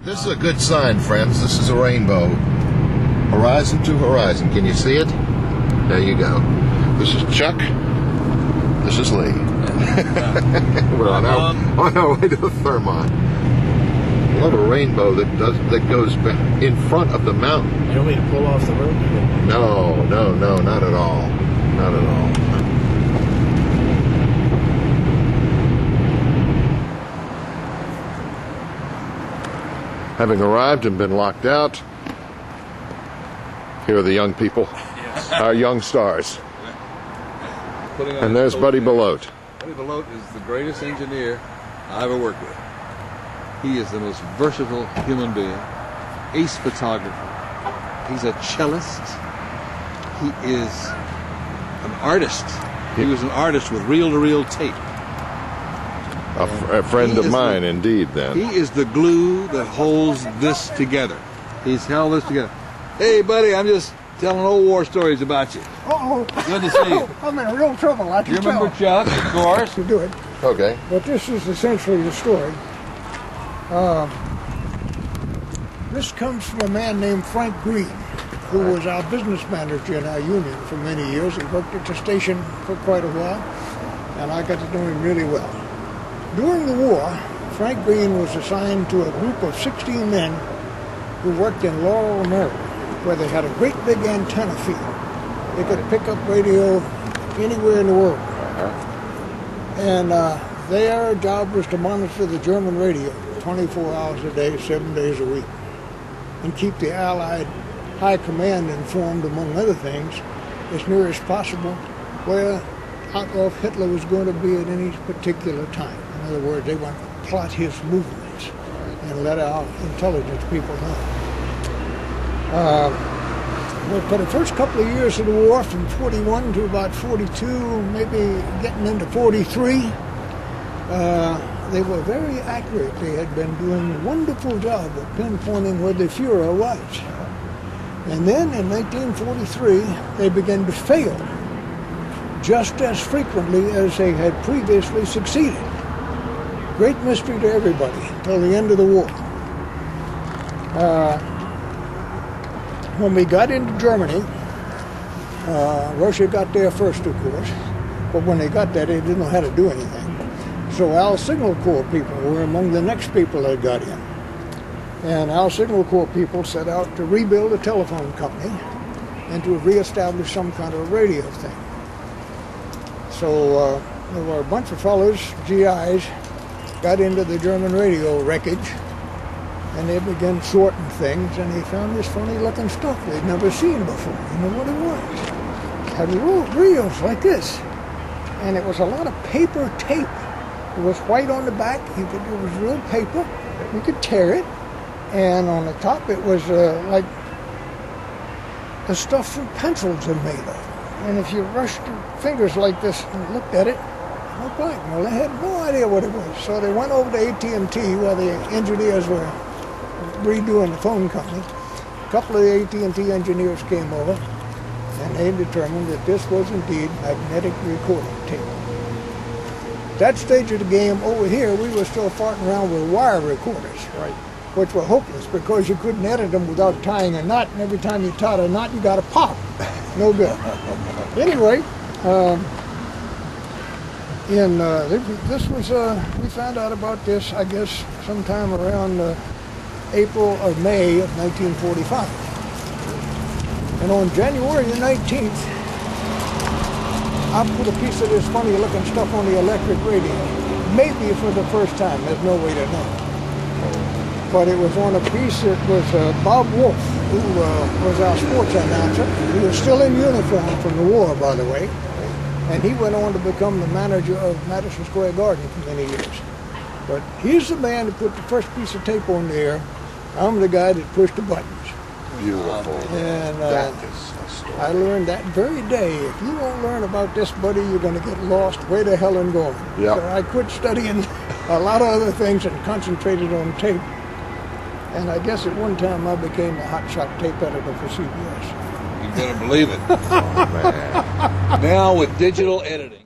This is a good sign, friends. This is a rainbow. Horizon to horizon. Can you see it? There you go. This is Chuck. This is Lee. We're on our way to the Thermont. Love a rainbow that goes in front of the mountain. You don't mean to pull off the road? No, not at all. Not at all. Having arrived and been locked out, here are the young people, yes. Our young stars. And there's Buddy Belote. Buddy Belote is the greatest engineer I ever worked with. He is the most versatile human being, ace photographer. He's a cellist. He is an artist. He was an artist with reel-to-reel tape. A friend of mine, indeed, then. He is the glue that holds this together. He's held this together. Hey, buddy, I'm just telling old war stories about you. Uh-oh. Good to see you. I'm in real trouble, I can You remember Chuck, of course? to do it. Okay. But this is essentially the story. This comes from a man named Frank Green, who was our business manager in our union for many years. He worked at the station for quite a while, and I got to know him really well. During the war, Frank Green was assigned to a group of 16 men who worked in Laurel, Maryland, where they had a great big antenna field. They could pick up radio anywhere in the world. And their job was to monitor the German radio 24 hours a day, 7 days a week, and keep the Allied High Command informed, among other things, as near as possible where Adolf Hitler was going to be at any particular time. In other words, they want to plot his movements and let our intelligence people know. Well, for the first couple of years of the war, from 41 to about 42, maybe getting into 43, they were very accurate. They had been doing a wonderful job of pinpointing where the Fuhrer was. And then in 1943, they began to fail just as frequently as they had previously succeeded. Great mystery to everybody until the end of the war. When we got into Germany, Russia got there first, of course, but when they got there, they didn't know how to do anything. So our Signal Corps people were among the next people that got in. And our Signal Corps people set out to rebuild a telephone company and to reestablish some kind of radio thing. So there were a bunch of fellows, GIs, got into the German radio wreckage, and they began sorting things, and they found this funny looking stuff they'd never seen before. You know what it was? It had reels like this, and it was a lot of paper tape. It was white on the back. It was real paper. You could tear it, and on the top it was like the stuff that pencils are made of. And if you rushed your fingers like this and looked at it, it looked like, well, they had no idea what it was. So they went over to AT&T while the engineers were redoing the phone company. A couple of the AT&T engineers came over, and they determined that this was indeed magnetic recording tape. That stage of the game over here, we were still farting around with wire recorders, right, which were hopeless because you couldn't edit them without tying a knot, and every time you tied a knot, you got a pop. No good. Anyway, this was, we found out about this, I guess, sometime around April or May of 1945. And on January the 19th, I put a piece of this funny looking stuff on the electric radio. Maybe for the first time, there's no way to know. But it was on a piece that was Bob Wolf, who was our sports announcer. He was still in uniform from the war, by the way. And he went on to become the manager of Madison Square Garden for many years. But he's the man who put the first piece of tape on the air. I'm the guy that pushed the buttons. Beautiful. And that is a story. I learned that very day. If you don't learn about this, buddy, you're going to get lost way to hell and going. Yep. So I quit studying a lot of other things and concentrated on tape. And I guess at one time I became a hotshot tape editor for CBS. You better believe it. Oh, man. Now with digital editing.